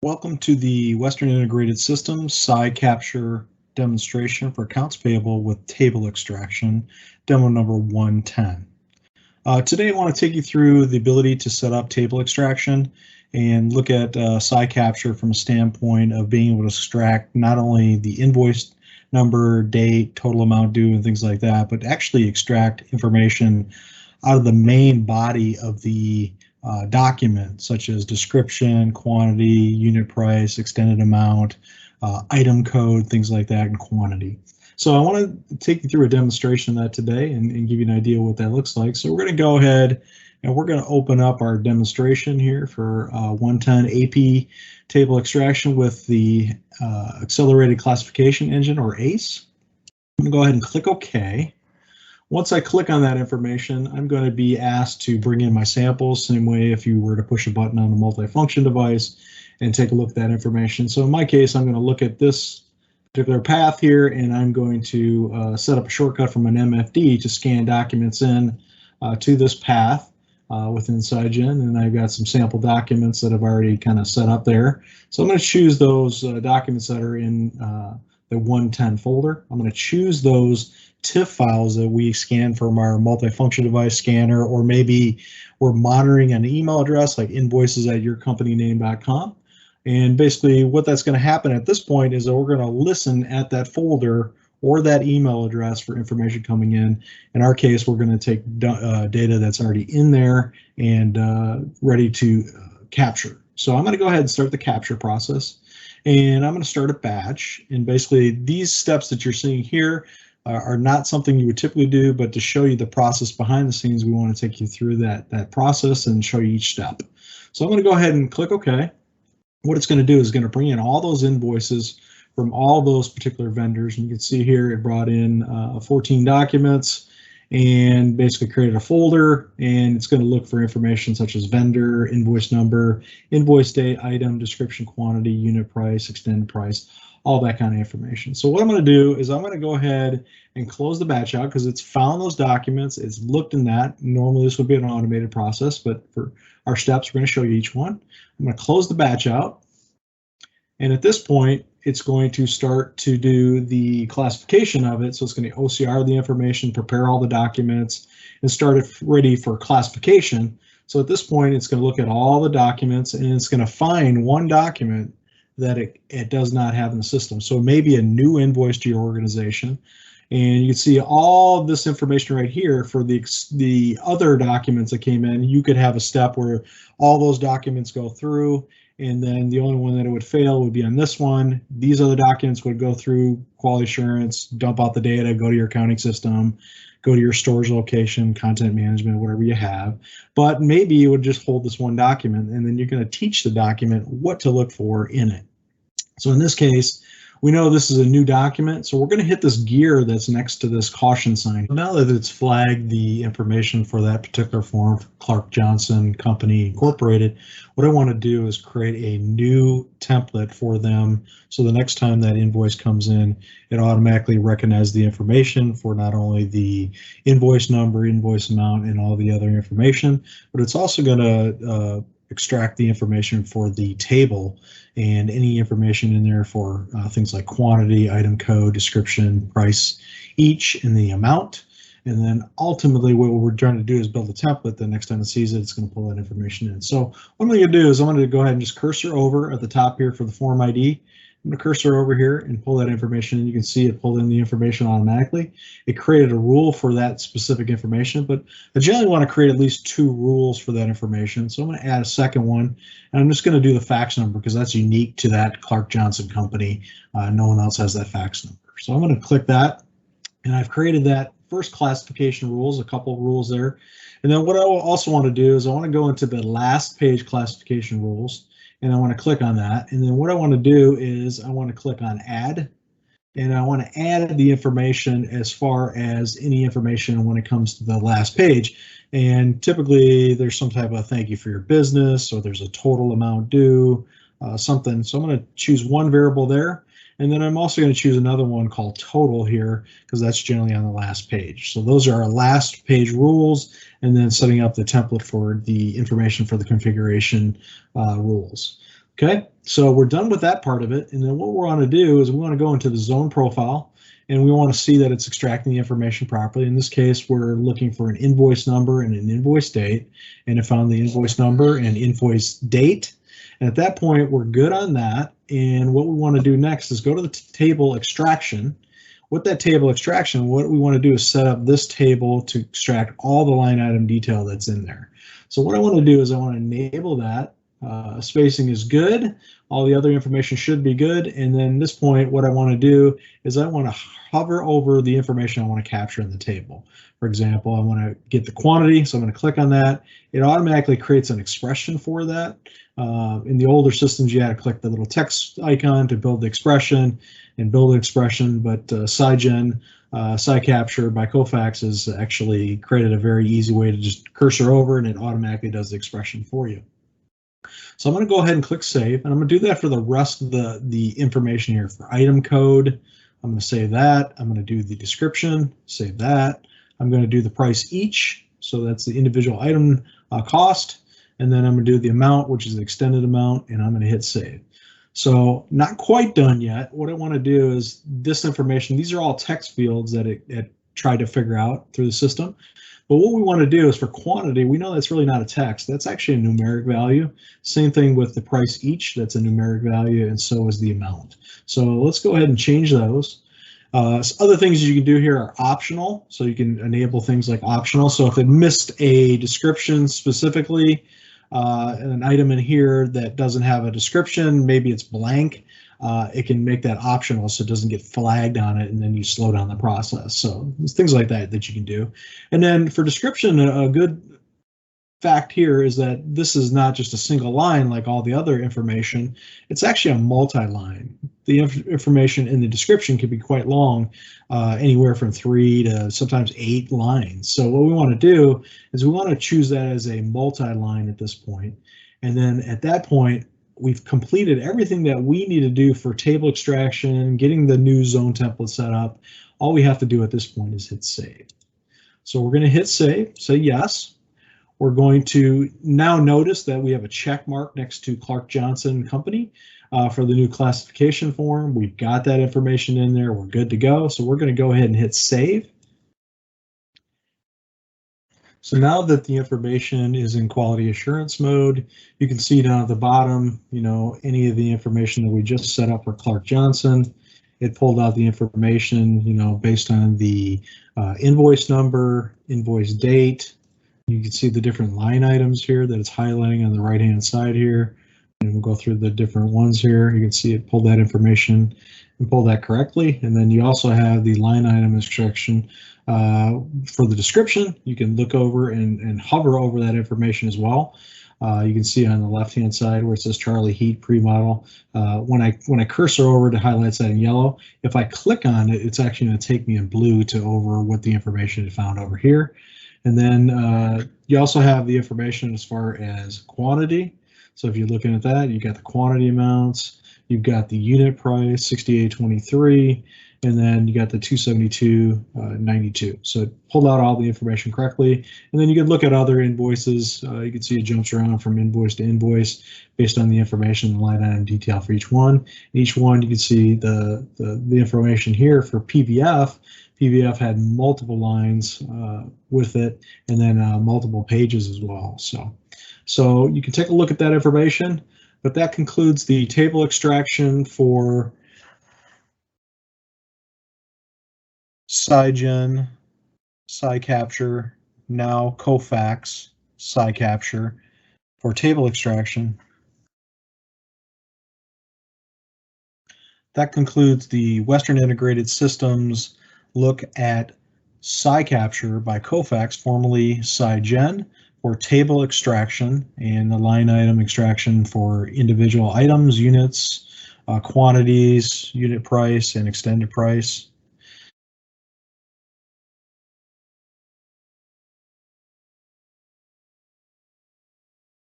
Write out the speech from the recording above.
Welcome to the Western Integrated Systems PSIcapture demonstration for accounts payable with table extraction, demo number 110. Today I want to take you through the ability to set up table extraction and look at PSIcapture from a standpoint of being able to extract not only the invoice number, date, total amount due, and things like that, but actually extract information out of the main body of the document, such as description, quantity, unit price, extended amount, item code, things like that, and quantity. So I want to take you through a demonstration of that today and give you an idea what that looks like. So we're going to go ahead and we're going to open up our demonstration here for 110 AP table extraction with the Accelerated Classification Engine, or ACE. I'm going to go ahead and click OK. Once I click on that information, I'm going to be asked to bring in my samples, same way if you were to push a button on a multifunction device and take a look at that information. So in my case, I'm going to look at this particular path here, and I'm going to set up a shortcut from an MFD to scan documents in to this path within SciGen, and I've got some sample documents that I've already kind of set up there. So I'm going to choose those documents that are in the 110 folder. I'm going to choose those TIFF files that we scan from our multifunction device scanner, or maybe we're monitoring an email address like invoices@yourcompanyname.com. And basically what that's going to happen at this point is that we're going to listen at that folder or that email address for information coming in. In our case, we're going to take data that's already in there and ready to capture. So I'm going to go ahead and start the capture process, and I'm going to start a batch. And basically these steps that you're seeing here are not something you would typically do, but to show you the process behind the scenes, we want to take you through that process and show you each step. So I'm going to go ahead and click OK. What it's going to do is going to bring in all those invoices from all those particular vendors. And you can see here it brought in 14 documents and basically created a folder, and it's going to look for information such as vendor, invoice number, invoice date, item, description, quantity, unit price, extended price, all that kind of information. So what I'm going to do is I'm going to go ahead and close the batch out because it's found those documents, it's looked in that. Normally this would be an automated process, but for our steps, we're going to show you each one. I'm going to close the batch out. And at this point, it's going to start to do the classification of it. So it's going to OCR the information, prepare all the documents, and start it ready for classification. So at this point, it's going to look at all the documents, and it's going to find one document that it does not have in the system. So it may be a new invoice to your organization. And you can see all this information right here for the other documents that came in. You could have a step where all those documents go through, and then the only one that it would fail would be on this one. These other documents would go through quality assurance, dump out the data, go to your accounting system, go to your storage location, content management, whatever you have. But maybe you would just hold this one document, and then you're going to teach the document what to look for in it. So in this case, we know this is a new document, so we're going to hit this gear that's next to this caution sign. Now that it's flagged the information for that particular form, Clark Johnson Company Incorporated, what I want to do is create a new template for them, so the next time that invoice comes in, it automatically recognizes the information for not only the invoice number, invoice amount, and all the other information, but it's also going to extract the information for the table and any information in there for things like quantity, item code, description, price, each, and the amount. And then ultimately what we're trying to do is build a template that next time it sees it, it's going to pull that information in. So what I'm going to do is I'm going to go ahead and just cursor over at the top here for the form ID. I'm going to cursor over here and pull that information, and you can see it pulled in the information automatically. It created a rule for that specific information, but I generally want to create at least 2 rules for that information. So I'm going to add a second one, and I'm just going to do the fax number because that's unique to that Clark Johnson Company. No one else has that fax number. So I'm going to click that, and I've created that first classification rules, a couple of rules there. And then what I also want to do is I want to go into the last page classification rules, and I want to click on that. And then what I want to do is I want to click on add, and I want to add the information as far as any information when it comes to the last page. And typically there's some type of thank you for your business, or there's a total amount due, something. So I'm going to choose one variable there. And then I'm also going to choose another one called total here, because that's generally on the last page. So those are our last page rules, and then setting up the template for the information for the configuration rules. Okay, so we're done with that part of it. And then what we want to do is we want to go into the zone profile and we want to see that it's extracting the information properly. In this case, we're looking for an invoice number and an invoice date, and it found the invoice number and invoice date. And at that point, we're good on that. And what we want to do next is go to the table extraction. With that table extraction, what we want to do is set up this table to extract all the line item detail that's in there. So what I want to do is I want to enable that. Spacing is good. All the other information should be good. And then at this point, what I want to do is I want to hover over the information I want to capture in the table. For example, I want to get the quantity, so I'm going to click on that. It automatically creates an expression for that. In the older systems, you had to click the little text icon to build the expression and build an expression, but PSIcapture by Kofax has actually created a very easy way to just cursor over and it automatically does the expression for you. So I'm going to go ahead and click save, and I'm going to do that for the rest of the information here. For item code, I'm going to save that. I'm going to do the description, save that. I'm going to do the price each, so that's the individual item cost, and then I'm going to do the amount, which is the extended amount, and I'm going to hit save. So not quite done yet. What I want to do is this information, these are all text fields that it tried to figure out through the system. But what we want to do is for quantity, we know that's really not a text. That's actually a numeric value. Same thing with the price each, that's a numeric value, and so is the amount. So let's go ahead and change those. Other things you can do here are optional. So you can enable things like optional. So if it missed a description specifically, an item in here that doesn't have a description, maybe it's blank, it can make that optional so it doesn't get flagged on it and then you slow down the process. So there's things like that that you can do. And then for description, a good fact here is that this is not just a single line like all the other information. It's actually a multi-line. The information in the description can be quite long, anywhere from 3 to sometimes 8 lines. So what we want to do is we want to choose that as a multi-line at this point. And then at that point, we've completed everything that we need to do for table extraction, getting the new zone template set up. All we have to do at this point is hit save. So we're going to hit save, say yes. We're going to now notice that we have a check mark next to Clark Johnson Company for the new classification form. We've got that information in there. We're good to go. So we're going to go ahead and hit save. So now that the information is in quality assurance mode, you can see down at the bottom, any of the information that we just set up for Clark Johnson. It pulled out the information, based on the invoice number, invoice date. You can see the different line items here that it's highlighting on the right-hand side here. And we'll go through the different ones here. You can see it pulled that information and pulled that correctly. And then you also have the line item extraction for the description. You can look over and hover over that information as well. You can see on the left-hand side where it says Charlie Heat pre-model. When I cursor over to highlights that in yellow, if I click on it, it's actually going to take me in blue to over what the information it found over here. And then you also have the information as far as quantity. So if you're looking at that, you got the quantity amounts, you've got the unit price, 68.23, and then you got the 272.92. So it pulled out all the information correctly. And then you can look at other invoices. You can see it jumps around from invoice to invoice based on the information, the line item detail for each one. And each one, you can see the information here for PVF. PVF had multiple lines with it, and then multiple pages as well. So you can take a look at that information, but that concludes the table extraction for PSIgen, PSIcapture, now Kofax PSIcapture for table extraction. That concludes the Western Integrated Systems look at PSIcapture by Kofax, formerly PSIgen, for table extraction and the line item extraction for individual items, units, quantities, unit price, and extended price.